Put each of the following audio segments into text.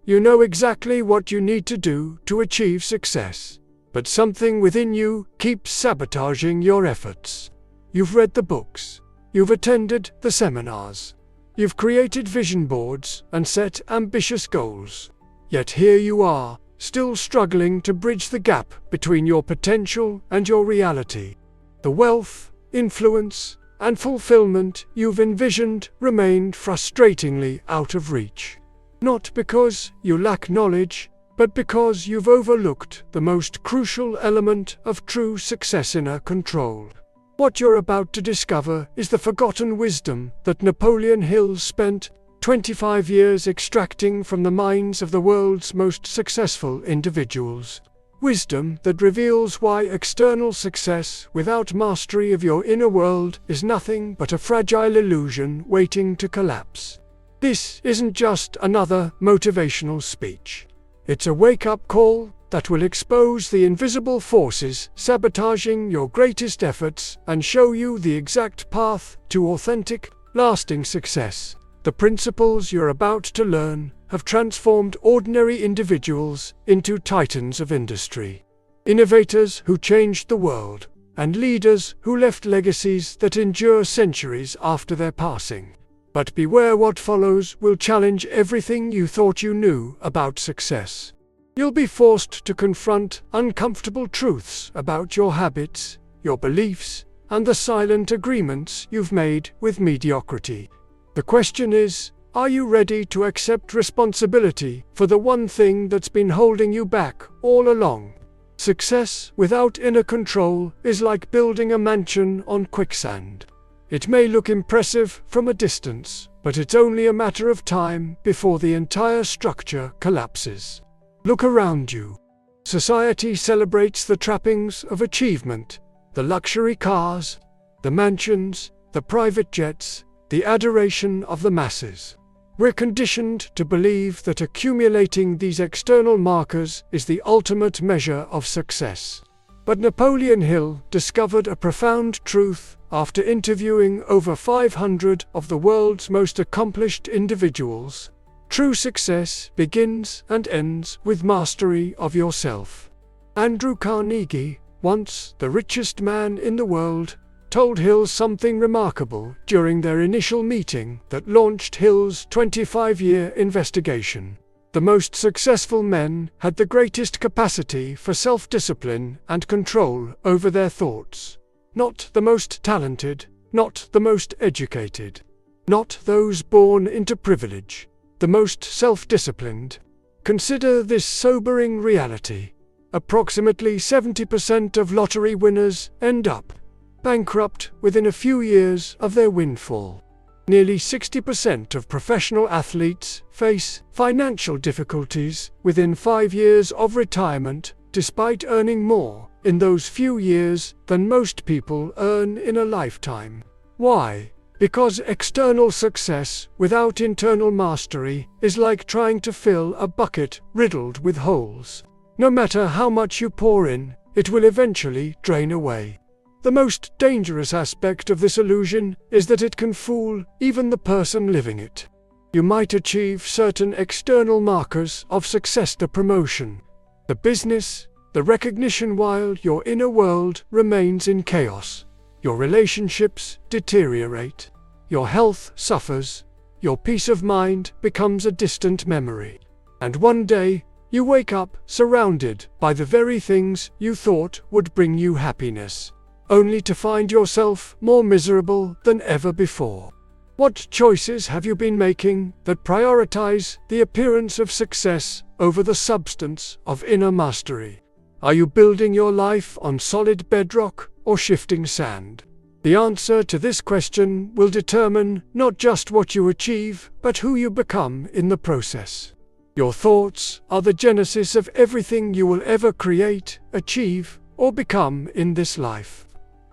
You know exactly what you need to do to achieve success, but something within you keeps sabotaging your efforts. You've read the books. You've attended the seminars. You've created vision boards and set ambitious goals. Yet here you are, still struggling to bridge the gap between your potential and your reality. The wealth, influence, and fulfillment you've envisioned remained frustratingly out of reach. Not because you lack knowledge, but because you've overlooked the most crucial element of true success: inner control. What you're about to discover is the forgotten wisdom that Napoleon Hill spent 25 years extracting from the minds of the world's most successful individuals. Wisdom that reveals why external success without mastery of your inner world is nothing but a fragile illusion waiting to collapse. This isn't just another motivational speech. It's a wake-up call that will expose the invisible forces sabotaging your greatest efforts and show you the exact path to authentic, lasting success. The principles you're about to learn have transformed ordinary individuals into titans of industry, innovators who changed the world, and leaders who left legacies that endure centuries after their passing. But beware, what follows will challenge everything you thought you knew about success. You'll be forced to confront uncomfortable truths about your habits, your beliefs, and the silent agreements you've made with mediocrity. The question is, are you ready to accept responsibility for the one thing that's been holding you back all along? Success without inner control is like building a mansion on quicksand. It may look impressive from a distance, but it's only a matter of time before the entire structure collapses. Look around you. Society celebrates the trappings of achievement, the luxury cars, the mansions, the private jets, the adoration of the masses. We're conditioned to believe that accumulating these external markers is the ultimate measure of success. But Napoleon Hill discovered a profound truth after interviewing over 500 of the world's most accomplished individuals. True success begins and ends with mastery of yourself. Andrew Carnegie, once the richest man in the world, told Hill something remarkable during their initial meeting that launched Hill's 25-year investigation. The most successful men had the greatest capacity for self-discipline and control over their thoughts. Not the most talented, not the most educated, not those born into privilege, the most self-disciplined. Consider this sobering reality. Approximately 70% of lottery winners end up bankrupt within a few years of their windfall. Nearly 60% of professional athletes face financial difficulties within 5 years of retirement, despite earning more in those few years than most people earn in a lifetime. Why? Because external success without internal mastery is like trying to fill a bucket riddled with holes. No matter how much you pour in, it will eventually drain away. The most dangerous aspect of this illusion is that it can fool even the person living it. You might achieve certain external markers of success: the promotion, the business, the recognition, while your inner world remains in chaos. Your relationships deteriorate, your health suffers, your peace of mind becomes a distant memory. And one day, you wake up surrounded by the very things you thought would bring you happiness, only to find yourself more miserable than ever before. What choices have you been making that prioritize the appearance of success over the substance of inner mastery? Are you building your life on solid bedrock or shifting sand? The answer to this question will determine not just what you achieve, but who you become in the process. Your thoughts are the genesis of everything you will ever create, achieve, or become in this life.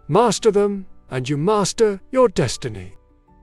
Master them, and you master your destiny.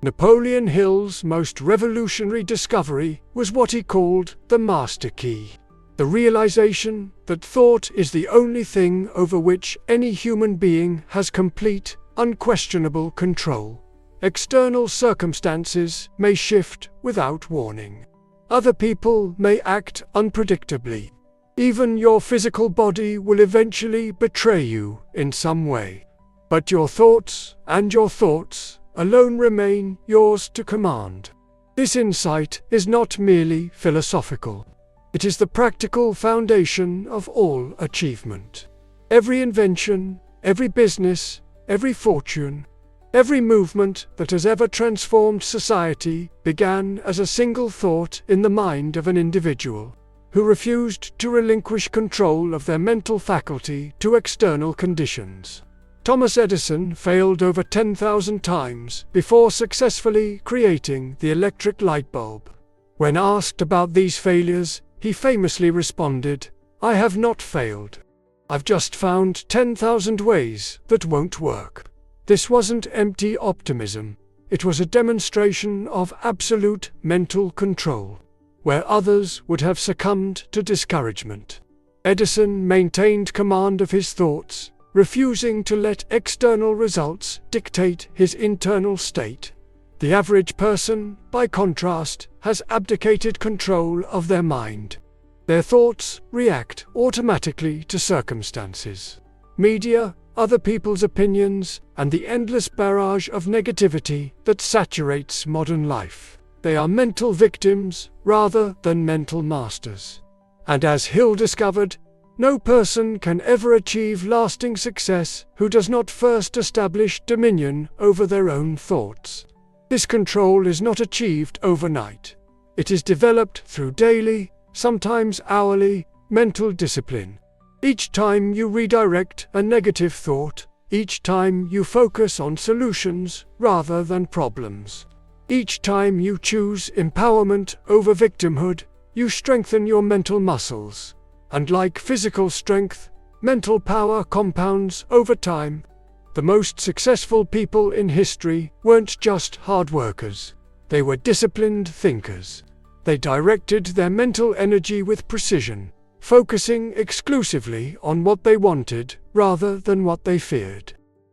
Napoleon Hill's most revolutionary discovery was what he called the master key. The realization that thought is the only thing over which any human being has complete, unquestionable control. External circumstances may shift without warning. Other people may act unpredictably. Even your physical body will eventually betray you in some way. But your thoughts and your thoughts alone remain yours to command. This insight is not merely philosophical. It is the practical foundation of all achievement. Every invention, every business, every fortune, every movement that has ever transformed society began as a single thought in the mind of an individual who refused to relinquish control of their mental faculty to external conditions. Thomas Edison failed over 10,000 times before successfully creating the electric light bulb. When asked about these failures, he famously responded, "I have not failed. I've just found 10,000 ways that won't work." This wasn't empty optimism. It was a demonstration of absolute mental control, where others would have succumbed to discouragement. Edison maintained command of his thoughts, refusing to let external results dictate his internal state. The average person, by contrast, has abdicated control of their mind. Their thoughts react automatically to circumstances, media, other people's opinions, and the endless barrage of negativity that saturates modern life. They are mental victims rather than mental masters. And as Hill discovered, no person can ever achieve lasting success who does not first establish dominion over their own thoughts. This control is not achieved overnight. It is developed through daily, sometimes hourly, mental discipline. Each time you redirect a negative thought, each time you focus on solutions rather than problems, each time you choose empowerment over victimhood, you strengthen your mental muscles. And like physical strength, mental power compounds over time. The most successful people in history weren't just hard workers. They were disciplined thinkers. They directed their mental energy with precision, focusing exclusively on what they wanted rather than what they feared.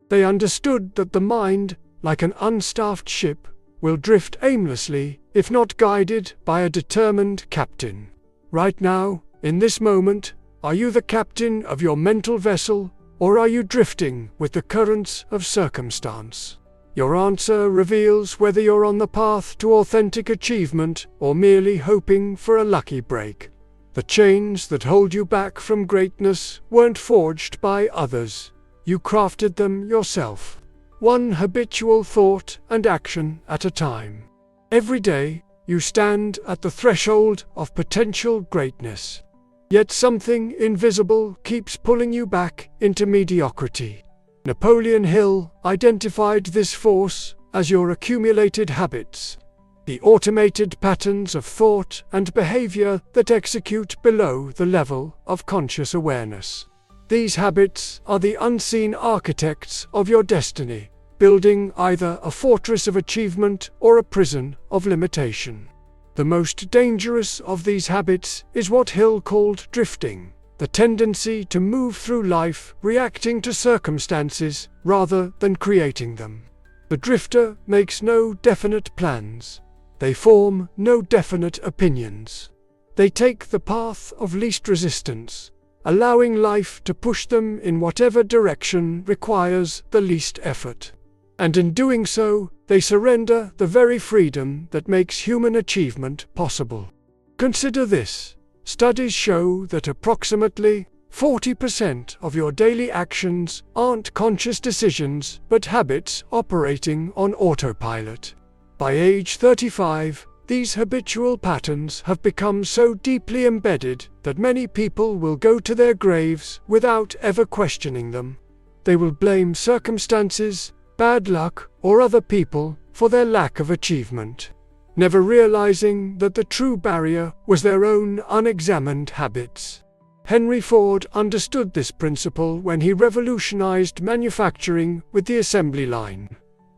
They understood that the mind, like an unstaffed ship, will drift aimlessly if not guided by a determined captain. Right now, in this moment, are you the captain of your mental vessel, or are you drifting with the currents of circumstance? Your answer reveals whether you're on the path to authentic achievement or merely hoping for a lucky break. The chains that hold you back from greatness weren't forged by others. You crafted them yourself, one habitual thought and action at a time. Every day, you stand at the threshold of potential greatness. Yet something invisible keeps pulling you back into mediocrity. Napoleon Hill identified this force as your accumulated habits, the automated patterns of thought and behavior that execute below the level of conscious awareness. These habits are the unseen architects of your destiny, building either a fortress of achievement or a prison of limitation. The most dangerous of these habits is what Hill called drifting, the tendency to move through life reacting to circumstances rather than creating them. The drifter makes no definite plans. They form no definite opinions. They take the path of least resistance, allowing life to push them in whatever direction requires the least effort. And in doing so, they surrender the very freedom that makes human achievement possible. Consider this. Studies show that approximately 40% of your daily actions aren't conscious decisions but habits operating on autopilot. By age 35, these habitual patterns have become so deeply embedded that many people will go to their graves without ever questioning them. They will blame circumstances, bad luck, or other people for their lack of achievement, never realizing that the true barrier was their own unexamined habits. Henry Ford understood this principle when he revolutionized manufacturing with the assembly line.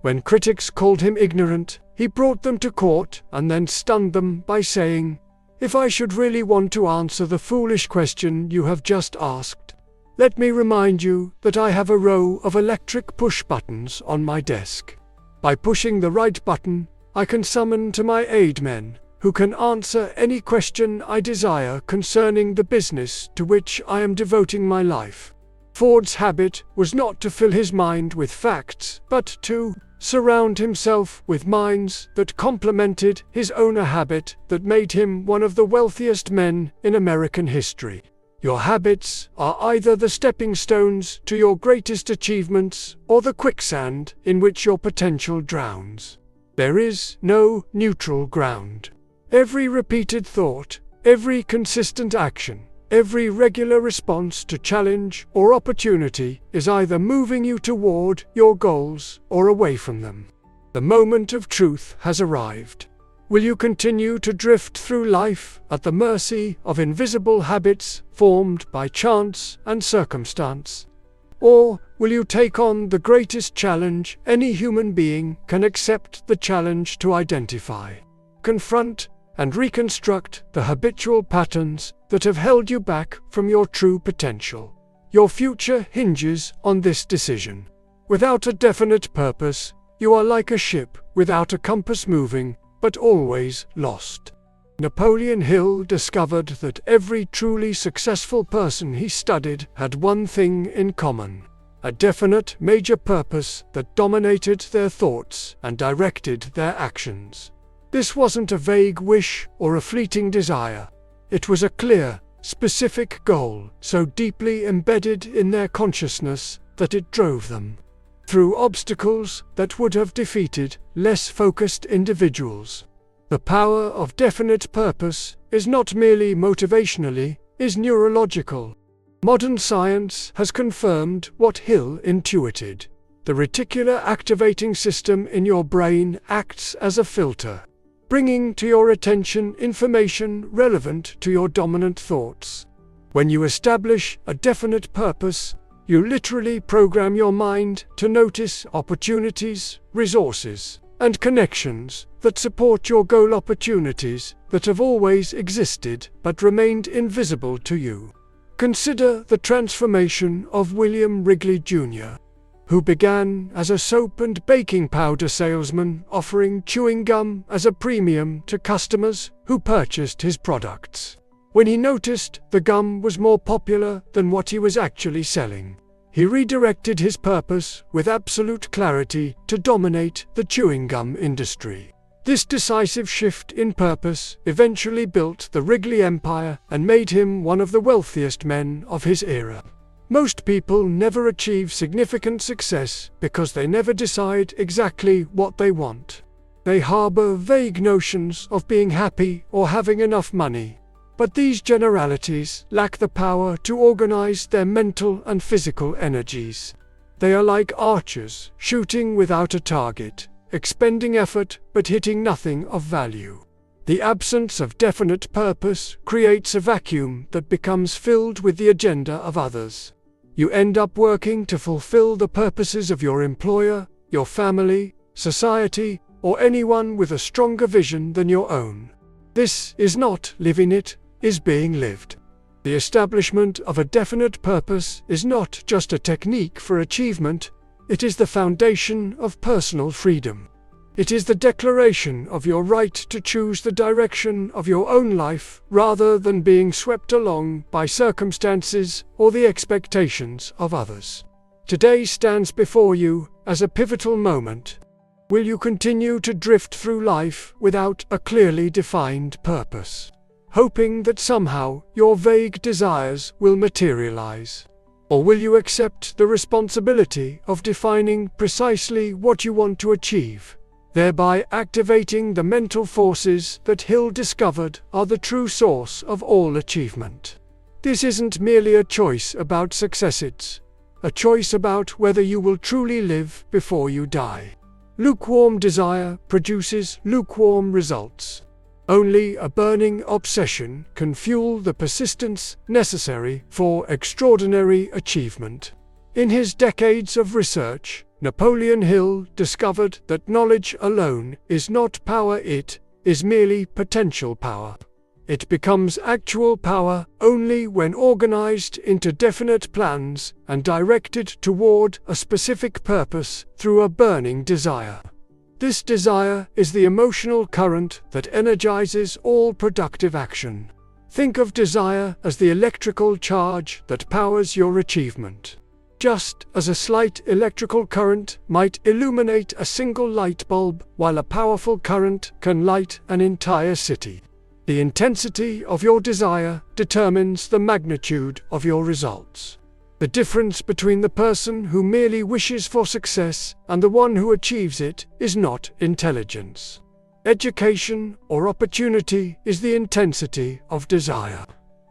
When critics called him ignorant, he brought them to court and then stunned them by saying, "If I should really want to answer the foolish question you have just asked, let me remind you that I have a row of electric push buttons on my desk. By pushing the right button, I can summon to my aid men, who can answer any question I desire concerning the business to which I am devoting my life. Ford's habit was not to fill his mind with facts, but to surround himself with minds that complemented his own, a habit that made him one of the wealthiest men in American history. Your habits are either the stepping stones to your greatest achievements or the quicksand in which your potential drowns. There is no neutral ground. Every repeated thought, every consistent action, every regular response to challenge or opportunity is either moving you toward your goals or away from them. The moment of truth has arrived. Will you continue to drift through life at the mercy of invisible habits formed by chance and circumstance? Or will you take on the greatest challenge any human being can accept, the challenge to identify, confront, and reconstruct the habitual patterns that have held you back from your true potential? Your future hinges on this decision. Without a definite purpose, you are like a ship without a compass, moving, but always lost. Napoleon Hill discovered that every truly successful person he studied had one thing in common: a definite major purpose that dominated their thoughts and directed their actions. This wasn't a vague wish or a fleeting desire. It was a clear, specific goal, so deeply embedded in their consciousness that it drove them through obstacles that would have defeated less focused individuals. The power of definite purpose is not merely motivationally, is neurological. Modern science has confirmed what Hill intuited. The reticular activating system in your brain acts as a filter, bringing to your attention information relevant to your dominant thoughts. When you establish a definite purpose, you literally program your mind to notice opportunities, resources, and connections that support your goal, opportunities that have always existed but remained invisible to you. Consider the transformation of William Wrigley Jr., who began as a soap and baking powder salesman, offering chewing gum as a premium to customers who purchased his products. When he noticed the gum was more popular than what he was actually selling, he redirected his purpose with absolute clarity to dominate the chewing gum industry. This decisive shift in purpose eventually built the Wrigley empire and made him one of the wealthiest men of his era. Most people never achieve significant success because they never decide exactly what they want. They harbor vague notions of being happy or having enough money. But these generalities lack the power to organize their mental and physical energies. They are like archers shooting without a target, expending effort but hitting nothing of value. The absence of definite purpose creates a vacuum that becomes filled with the agenda of others. You end up working to fulfill the purposes of your employer, your family, society, or anyone with a stronger vision than your own. This is not living, it is being lived. The establishment of a definite purpose is not just a technique for achievement, it is the foundation of personal freedom. It is the declaration of your right to choose the direction of your own life rather than being swept along by circumstances or the expectations of others. Today stands before you as a pivotal moment. Will you continue to drift through life without a clearly defined purpose, hoping that somehow your vague desires will materialize? Or will you accept the responsibility of defining precisely what you want to achieve, thereby activating the mental forces that Hill discovered are the true source of all achievement? This isn't merely a choice about success, it's a choice about whether you will truly live before you die. Lukewarm desire produces lukewarm results. Only a burning obsession can fuel the persistence necessary for extraordinary achievement. In his decades of research, Napoleon Hill discovered that knowledge alone is not power, it is merely potential power. It becomes actual power only when organized into definite plans and directed toward a specific purpose through a burning desire. This desire is the emotional current that energizes all productive action. Think of desire as the electrical charge that powers your achievement. Just as a slight electrical current might illuminate a single light bulb, while a powerful current can light an entire city. The intensity of your desire determines the magnitude of your results. The difference between the person who merely wishes for success and the one who achieves it is not intelligence. Education or opportunity is the intensity of desire.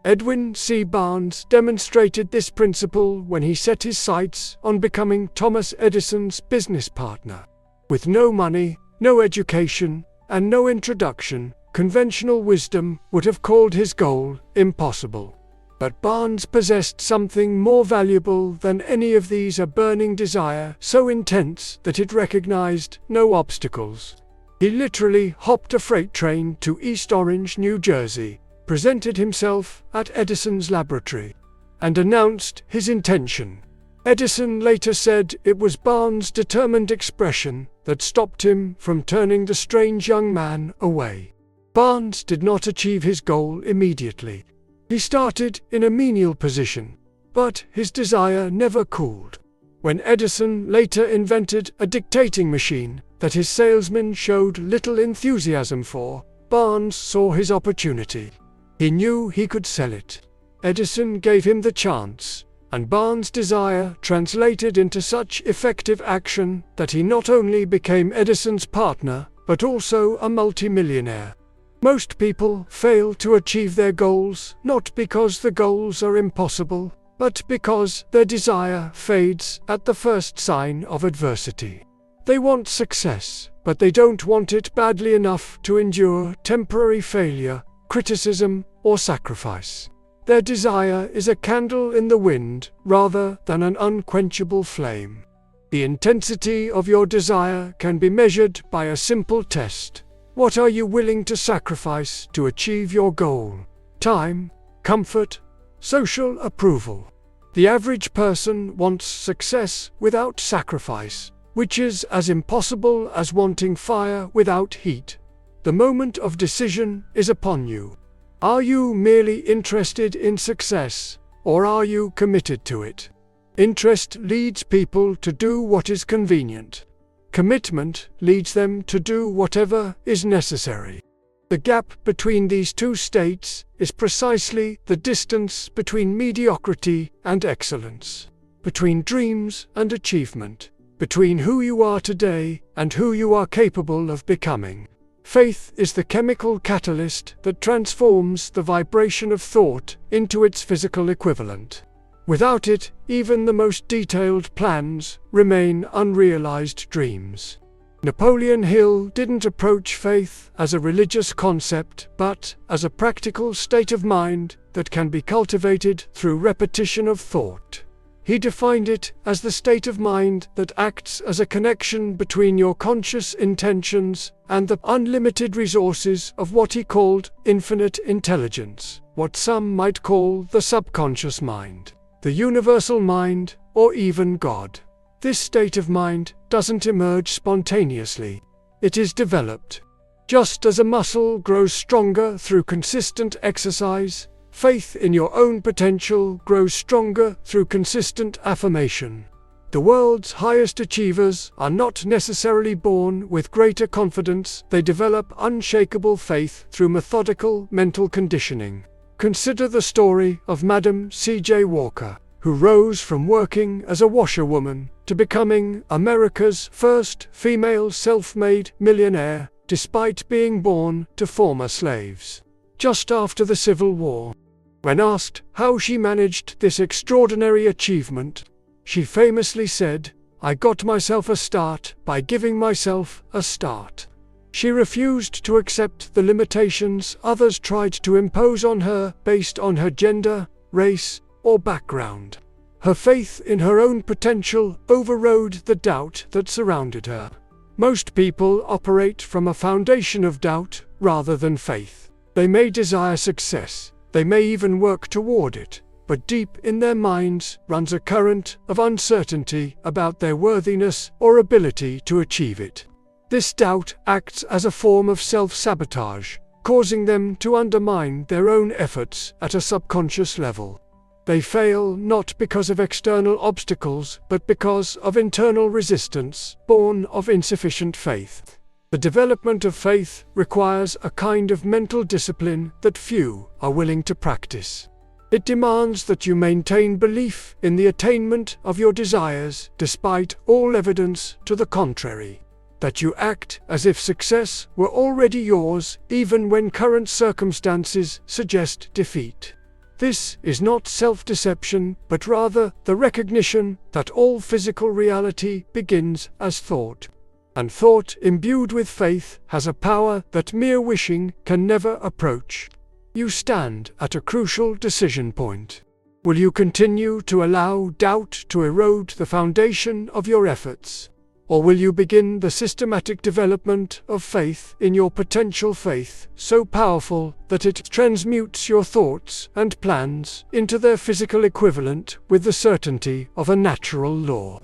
Edwin C. Barnes demonstrated this principle when he set his sights on becoming Thomas Edison's business partner. With no money, no education, and no introduction, conventional wisdom would have called his goal impossible. But Barnes possessed something more valuable than any of these: a burning desire so intense that it recognized no obstacles. He literally hopped a freight train to East Orange, New Jersey, presented himself at Edison's laboratory, and announced his intention. Edison later said it was Barnes' determined expression that stopped him from turning the strange young man away. Barnes did not achieve his goal immediately. He started in a menial position, but his desire never cooled. When Edison later invented a dictating machine that his salesmen showed little enthusiasm for, Barnes saw his opportunity. He knew he could sell it. Edison gave him the chance, and Barnes' desire translated into such effective action that he not only became Edison's partner, but also a multimillionaire. Most people fail to achieve their goals not because the goals are impossible, but because their desire fades at the first sign of adversity. They want success, but they don't want it badly enough to endure temporary failure, criticism, or sacrifice. Their desire is a candle in the wind rather than an unquenchable flame. The intensity of your desire can be measured by a simple test. What are you willing to sacrifice to achieve your goal? Time, comfort, social approval. The average person wants success without sacrifice, which is as impossible as wanting fire without heat. The moment of decision is upon you. Are you merely interested in success, or are you committed to it? Interest leads people to do what is convenient. Commitment leads them to do whatever is necessary. The gap between these two states is precisely the distance between mediocrity and excellence, between dreams and achievement, between who you are today and who you are capable of becoming. Faith is the chemical catalyst that transforms the vibration of thought into its physical equivalent. Without it, even the most detailed plans remain unrealized dreams. Napoleon Hill didn't approach faith as a religious concept, but as a practical state of mind that can be cultivated through repetition of thought. He defined it as the state of mind that acts as a connection between your conscious intentions and the unlimited resources of what he called infinite intelligence, what some might call the subconscious mind, the universal mind, or even God. This state of mind doesn't emerge spontaneously. It is developed. Just as a muscle grows stronger through consistent exercise, faith in your own potential grows stronger through consistent affirmation. The world's highest achievers are not necessarily born with greater confidence. They develop unshakable faith through methodical mental conditioning. Consider the story of Madam C.J. Walker, who rose from working as a washerwoman to becoming America's first female self-made millionaire, despite being born to former slaves. Just after the Civil War, when asked how she managed this extraordinary achievement, she famously said, "I got myself a start by giving myself a start." She refused to accept the limitations others tried to impose on her based on her gender, race, or background. Her faith in her own potential overrode the doubt that surrounded her. Most people operate from a foundation of doubt rather than faith. They may desire success. They may even work toward it, but deep in their minds runs a current of uncertainty about their worthiness or ability to achieve it. This doubt acts as a form of self-sabotage, causing them to undermine their own efforts at a subconscious level. They fail not because of external obstacles, but because of internal resistance, born of insufficient faith. The development of faith requires a kind of mental discipline that few are willing to practice. It demands that you maintain belief in the attainment of your desires despite all evidence to the contrary. That you act as if success were already yours, even when current circumstances suggest defeat. This is not self-deception, but rather the recognition that all physical reality begins as thought. And thought imbued with faith has a power that mere wishing can never approach. You stand at a crucial decision point. Will you continue to allow doubt to erode the foundation of your efforts? Or will you begin the systematic development of faith in your potential, faith so powerful that it transmutes your thoughts and plans into their physical equivalent with the certainty of a natural law?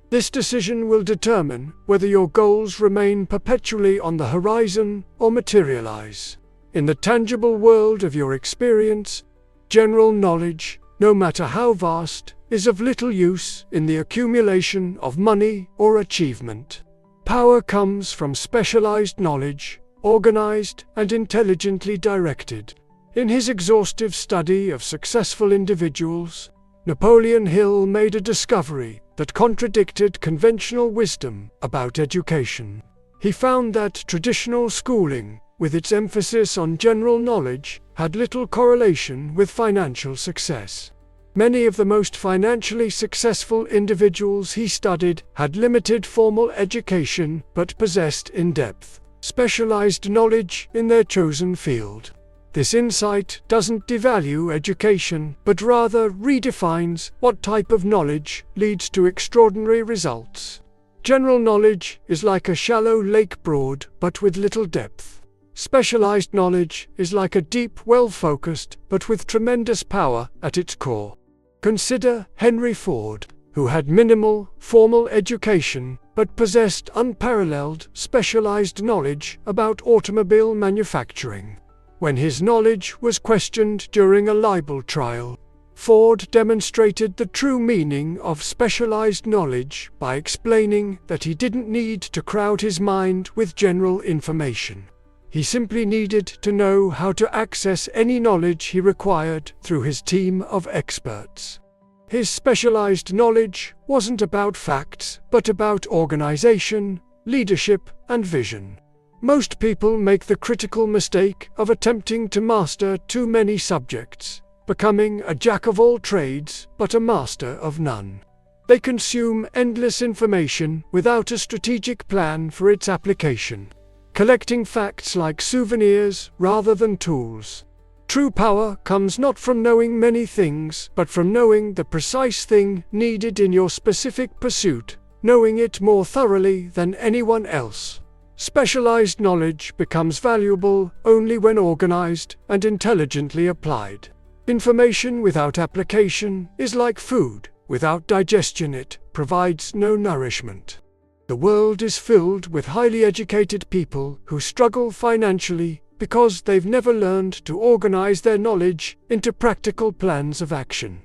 This decision will determine whether your goals remain perpetually on the horizon or materialize. In the tangible world of your experience, general knowledge, no matter how vast, is of little use in the accumulation of money or achievement. Power comes from specialized knowledge, organized and intelligently directed. In his exhaustive study of successful individuals, Napoleon Hill made a discovery that contradicted conventional wisdom about education. He found that traditional schooling, with its emphasis on general knowledge, had little correlation with financial success. Many of the most financially successful individuals he studied had limited formal education but possessed in-depth, specialized knowledge in their chosen field. This insight doesn't devalue education, but rather redefines what type of knowledge leads to extraordinary results. General knowledge is like a shallow lake, broad but with little depth. Specialized knowledge is like a deep, well-focused, but with tremendous power at its core. Consider Henry Ford, who had minimal, formal education, but possessed unparalleled, specialized knowledge about automobile manufacturing. When his knowledge was questioned during a libel trial, Ford demonstrated the true meaning of specialized knowledge by explaining that he didn't need to crowd his mind with general information. He simply needed to know how to access any knowledge he required through his team of experts. His specialized knowledge wasn't about facts, but about organization, leadership, and vision. Most people make the critical mistake of attempting to master too many subjects, becoming a jack of all trades but a master of none. They consume endless information without a strategic plan for its application, collecting facts like souvenirs rather than tools. True power comes not from knowing many things, but from knowing the precise thing needed in your specific pursuit, knowing it more thoroughly than anyone else. Specialized knowledge becomes valuable only when organized and intelligently applied. Information without application is like food. Without digestion, it provides no nourishment. The world is filled with highly educated people who struggle financially because they've never learned to organize their knowledge into practical plans of action.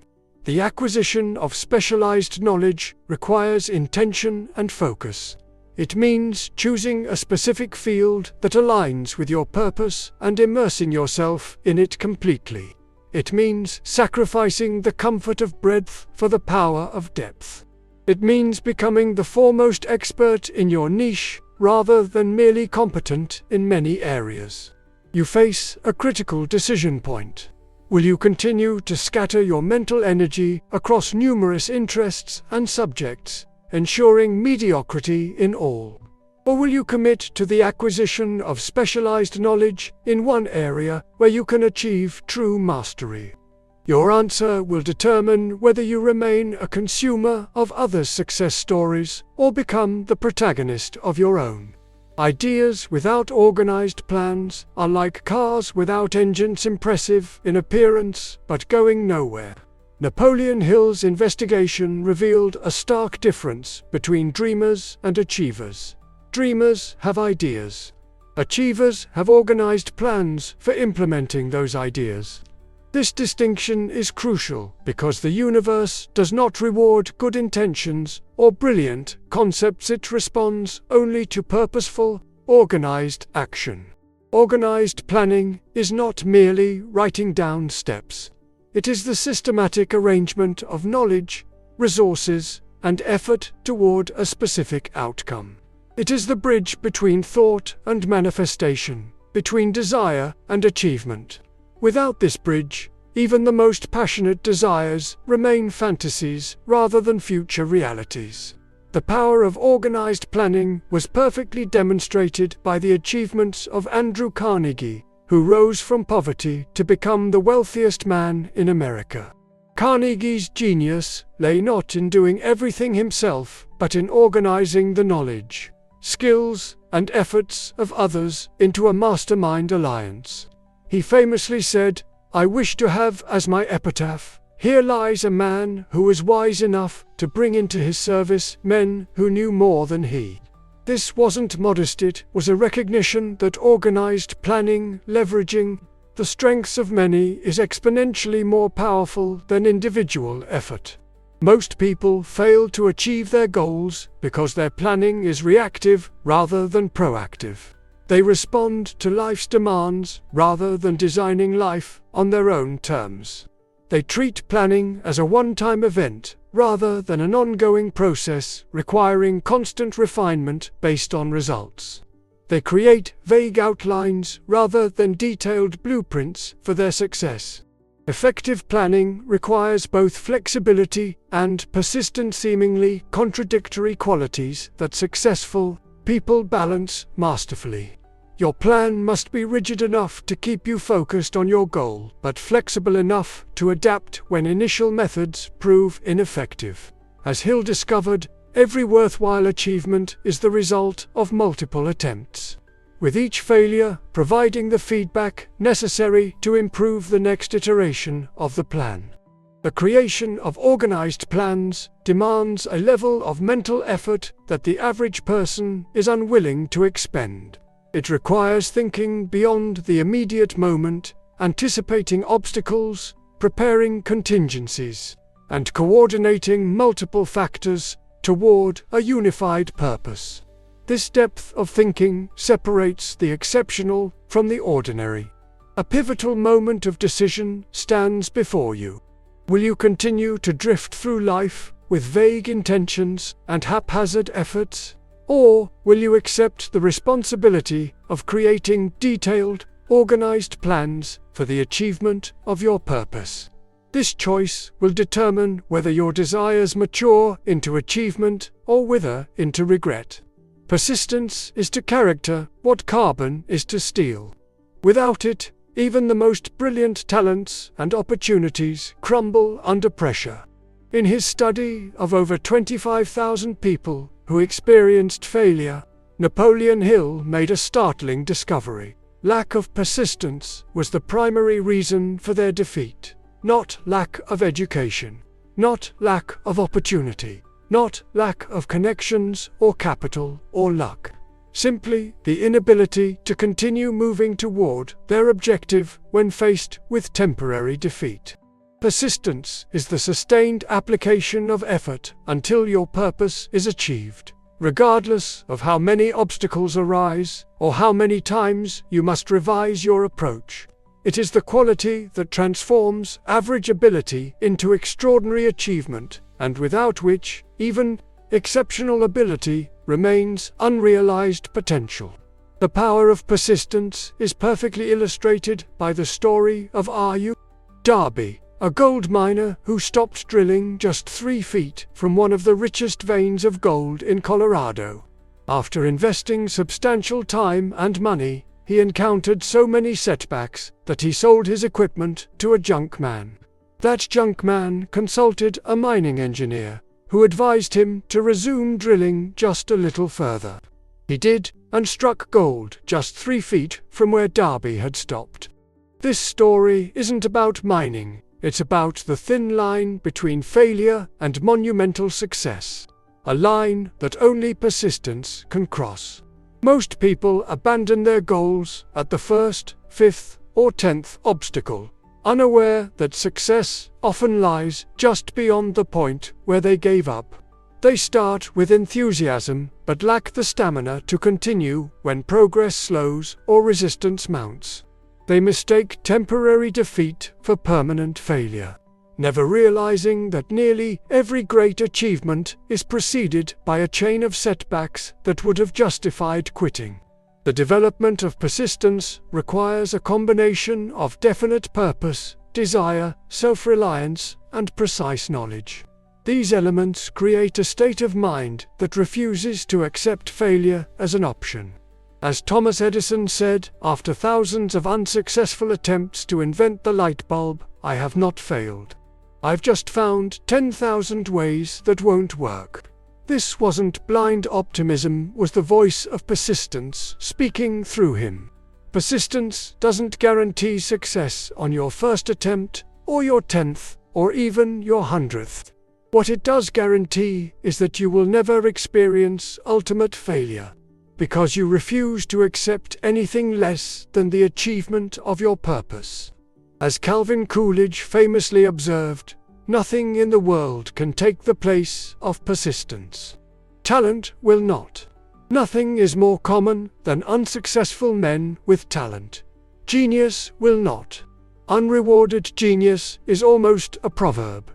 The acquisition of specialized knowledge requires intention and focus. It means choosing a specific field that aligns with your purpose and immersing yourself in it completely. It means sacrificing the comfort of breadth for the power of depth. It means becoming the foremost expert in your niche rather than merely competent in many areas. You face a critical decision point. Will you continue to scatter your mental energy across numerous interests and subjects, ensuring mediocrity in all? Or will you commit to the acquisition of specialized knowledge in one area where you can achieve true mastery? Your answer will determine whether you remain a consumer of others' success stories or become the protagonist of your own. Ideas without organized plans are like cars without engines, impressive in appearance but going nowhere. Napoleon Hill's investigation revealed a stark difference between dreamers and achievers. Dreamers have ideas. Achievers have organized plans for implementing those ideas. This distinction is crucial because the universe does not reward good intentions or brilliant concepts. It responds only to purposeful, organized action. Organized planning is not merely writing down steps. It is the systematic arrangement of knowledge, resources, and effort toward a specific outcome. It is the bridge between thought and manifestation, between desire and achievement. Without this bridge, even the most passionate desires remain fantasies rather than future realities. The power of organized planning was perfectly demonstrated by the achievements of Andrew Carnegie, who rose from poverty to become the wealthiest man in America. Carnegie's genius lay not in doing everything himself, but in organizing the knowledge, skills, and efforts of others into a mastermind alliance. He famously said, "I wish to have as my epitaph, 'Here lies a man who was wise enough to bring into his service men who knew more than he.'" This wasn't modesty, it was a recognition that organized planning, leveraging the strengths of many, is exponentially more powerful than individual effort. Most people fail to achieve their goals because their planning is reactive rather than proactive. They respond to life's demands rather than designing life on their own terms. They treat planning as a one-time event rather than an ongoing process requiring constant refinement based on results. They create vague outlines rather than detailed blueprints for their success. Effective planning requires both flexibility and persistence, seemingly contradictory qualities that successful people balance masterfully. Your plan must be rigid enough to keep you focused on your goal, but flexible enough to adapt when initial methods prove ineffective. As Hill discovered, every worthwhile achievement is the result of multiple attempts, with each failure providing the feedback necessary to improve the next iteration of the plan. The creation of organized plans demands a level of mental effort that the average person is unwilling to expend. It requires thinking beyond the immediate moment, anticipating obstacles, preparing contingencies, and coordinating multiple factors toward a unified purpose. This depth of thinking separates the exceptional from the ordinary. A pivotal moment of decision stands before you. Will you continue to drift through life with vague intentions and haphazard efforts? Or will you accept the responsibility of creating detailed, organized plans for the achievement of your purpose? This choice will determine whether your desires mature into achievement or wither into regret. Persistence is to character what carbon is to steel. Without it, even the most brilliant talents and opportunities crumble under pressure. In his study of over 25,000 people who experienced failure, Napoleon Hill made a startling discovery. Lack of persistence was the primary reason for their defeat. Not lack of education, not lack of opportunity, not lack of connections or capital or luck. Simply the inability to continue moving toward their objective when faced with temporary defeat. Persistence is the sustained application of effort until your purpose is achieved, regardless of how many obstacles arise or how many times you must revise your approach. It is the quality that transforms average ability into extraordinary achievement, and without which even exceptional ability remains unrealized potential. The power of persistence is perfectly illustrated by the story of R.U. Darby, a gold miner who stopped drilling just 3 feet from one of the richest veins of gold in Colorado. After investing substantial time and money, he encountered so many setbacks that he sold his equipment to a junk man. That junk man consulted a mining engineer, who advised him to resume drilling just a little further. He did, and struck gold just 3 feet from where Darby had stopped. This story isn't about mining. It's about the thin line between failure and monumental success, a line that only persistence can cross. Most people abandon their goals at the first, fifth, or 10th obstacle, unaware that success often lies just beyond the point where they gave up. They start with enthusiasm, but lack the stamina to continue when progress slows or resistance mounts. They mistake temporary defeat for permanent failure, never realizing that nearly every great achievement is preceded by a chain of setbacks that would have justified quitting. The development of persistence requires a combination of definite purpose, desire, self-reliance, and precise knowledge. These elements create a state of mind that refuses to accept failure as an option. As Thomas Edison said, after thousands of unsuccessful attempts to invent the light bulb, I have not failed. I've just found 10,000 ways that won't work. This wasn't blind optimism, was the voice of persistence speaking through him. Persistence doesn't guarantee success on your first attempt, or your 10th, or even your 100th. What it does guarantee is that you will never experience ultimate failure, because you refuse to accept anything less than the achievement of your purpose. As Calvin Coolidge famously observed, nothing in the world can take the place of persistence. Talent will not. Nothing is more common than unsuccessful men with talent. Genius will not. Unrewarded genius is almost a proverb.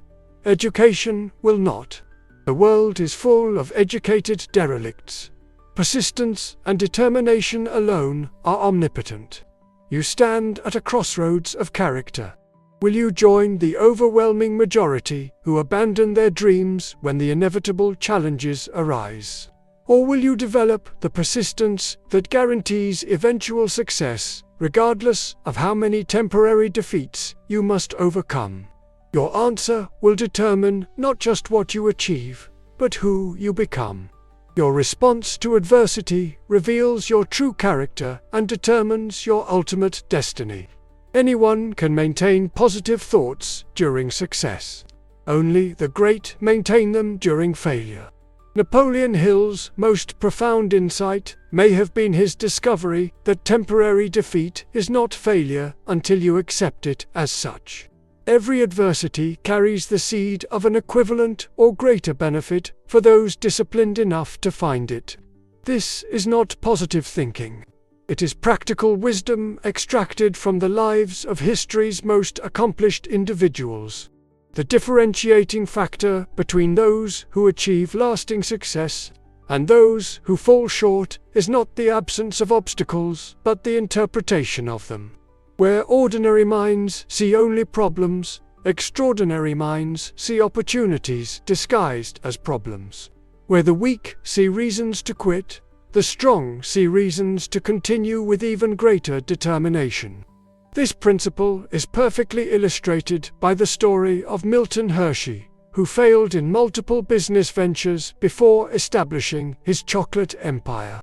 Education will not. The world is full of educated derelicts. Persistence and determination alone are omnipotent. You stand at a crossroads of character. Will you join the overwhelming majority who abandon their dreams when the inevitable challenges arise? Or will you develop the persistence that guarantees eventual success, regardless of how many temporary defeats you must overcome? Your answer will determine not just what you achieve, but who you become. Your response to adversity reveals your true character and determines your ultimate destiny. Anyone can maintain positive thoughts during success. Only the great maintain them during failure. Napoleon Hill's most profound insight may have been his discovery that temporary defeat is not failure until you accept it as such. Every adversity carries the seed of an equivalent or greater benefit for those disciplined enough to find it. This is not positive thinking. It is practical wisdom extracted from the lives of history's most accomplished individuals. The differentiating factor between those who achieve lasting success and those who fall short is not the absence of obstacles, but the interpretation of them. Where ordinary minds see only problems, extraordinary minds see opportunities disguised as problems. Where the weak see reasons to quit, the strong see reasons to continue with even greater determination. This principle is perfectly illustrated by the story of Milton Hershey, who failed in multiple business ventures before establishing his chocolate empire.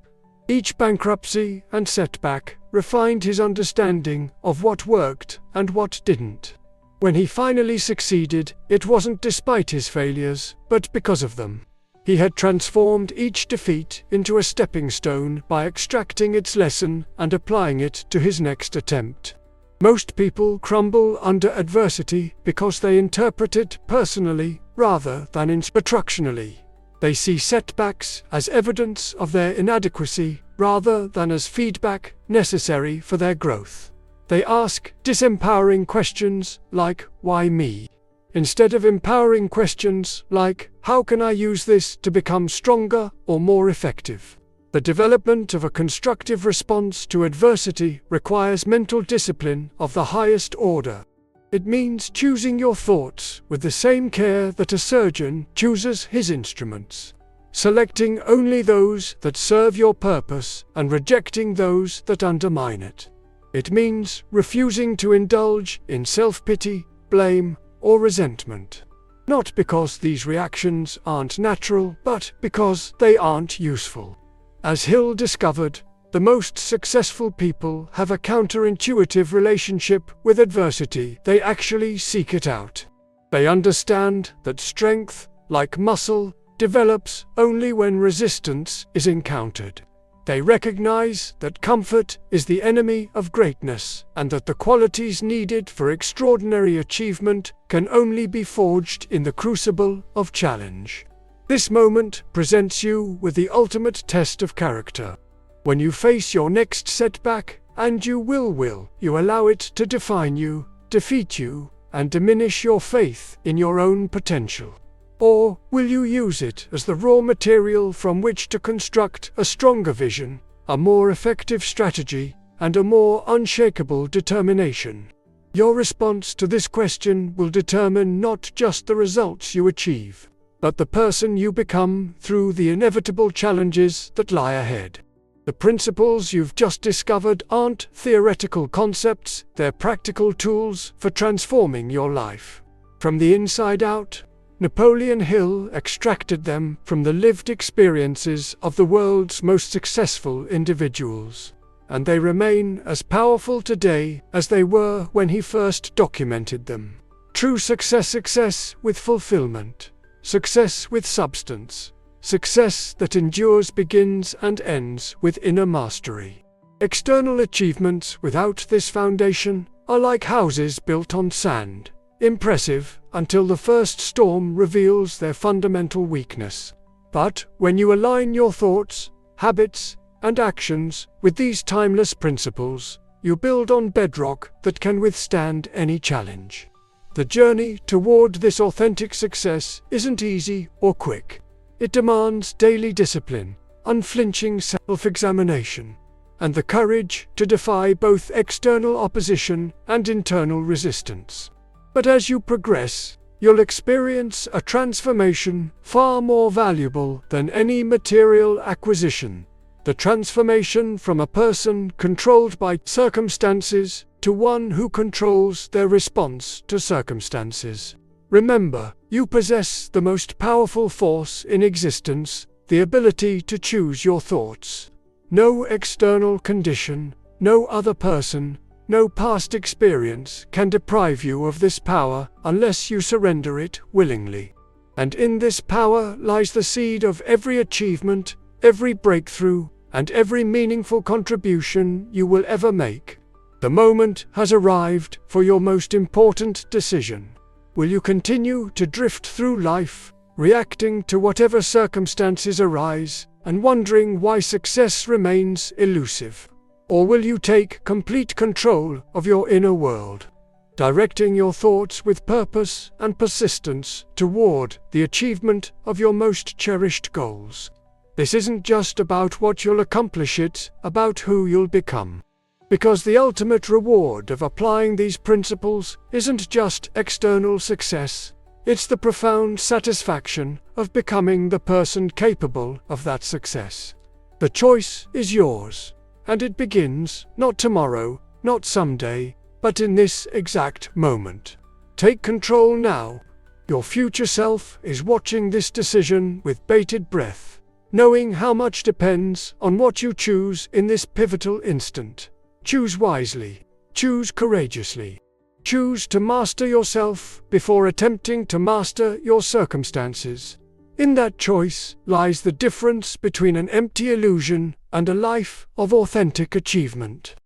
Each bankruptcy and setback refined his understanding of what worked and what didn't. When he finally succeeded, it wasn't despite his failures, but because of them. He had transformed each defeat into a stepping stone by extracting its lesson and applying it to his next attempt. Most people crumble under adversity because they interpret it personally rather than instructionally. They see setbacks as evidence of their inadequacy rather than as feedback necessary for their growth. They ask disempowering questions like, "Why me?" instead of empowering questions like, "How can I use this to become stronger or more effective?" The development of a constructive response to adversity requires mental discipline of the highest order. It means choosing your thoughts with the same care that a surgeon chooses his instruments, selecting only those that serve your purpose and rejecting those that undermine it. It means refusing to indulge in self-pity, blame, or resentment. Not because these reactions aren't natural, but because they aren't useful. As Hill discovered, the most successful people have a counterintuitive relationship with adversity. They actually seek it out. They understand that strength, like muscle, develops only when resistance is encountered. They recognize that comfort is the enemy of greatness, and that the qualities needed for extraordinary achievement can only be forged in the crucible of challenge. This moment presents you with the ultimate test of character. When you face your next setback, and you allow it to define you, defeat you, and diminish your faith in your own potential? Or will you use it as the raw material from which to construct a stronger vision, a more effective strategy, and a more unshakable determination? Your response to this question will determine not just the results you achieve, but the person you become through the inevitable challenges that lie ahead. The principles you've just discovered aren't theoretical concepts, they're practical tools for transforming your life. From the inside out, Napoleon Hill extracted them from the lived experiences of the world's most successful individuals, and they remain as powerful today as they were when he first documented them. True success with fulfillment, success with substance, success that endures begins and ends with inner mastery. External achievements without this foundation are like houses built on sand, impressive until the first storm reveals their fundamental weakness. But when you align your thoughts, habits, and actions with these timeless principles, you build on bedrock that can withstand any challenge. The journey toward this authentic success isn't easy or quick. It demands daily discipline, unflinching self-examination, and the courage to defy both external opposition and internal resistance. But as you progress, you'll experience a transformation far more valuable than any material acquisition. The transformation from a person controlled by circumstances to one who controls their response to circumstances. Remember, you possess the most powerful force in existence, the ability to choose your thoughts. No external condition, no other person, no past experience can deprive you of this power unless you surrender it willingly. And in this power lies the seed of every achievement, every breakthrough, and every meaningful contribution you will ever make. The moment has arrived for your most important decision. Will you continue to drift through life, reacting to whatever circumstances arise, and wondering why success remains elusive? Or will you take complete control of your inner world, directing your thoughts with purpose and persistence toward the achievement of your most cherished goals? This isn't just about what you'll accomplish, it's about who you'll become. Because the ultimate reward of applying these principles isn't just external success, it's the profound satisfaction of becoming the person capable of that success. The choice is yours, and it begins not tomorrow, not someday, but in this exact moment. Take control now. Your future self is watching this decision with bated breath, knowing how much depends on what you choose in this pivotal instant. Choose wisely. Choose courageously. Choose to master yourself before attempting to master your circumstances. In that choice lies the difference between an empty illusion and a life of authentic achievement.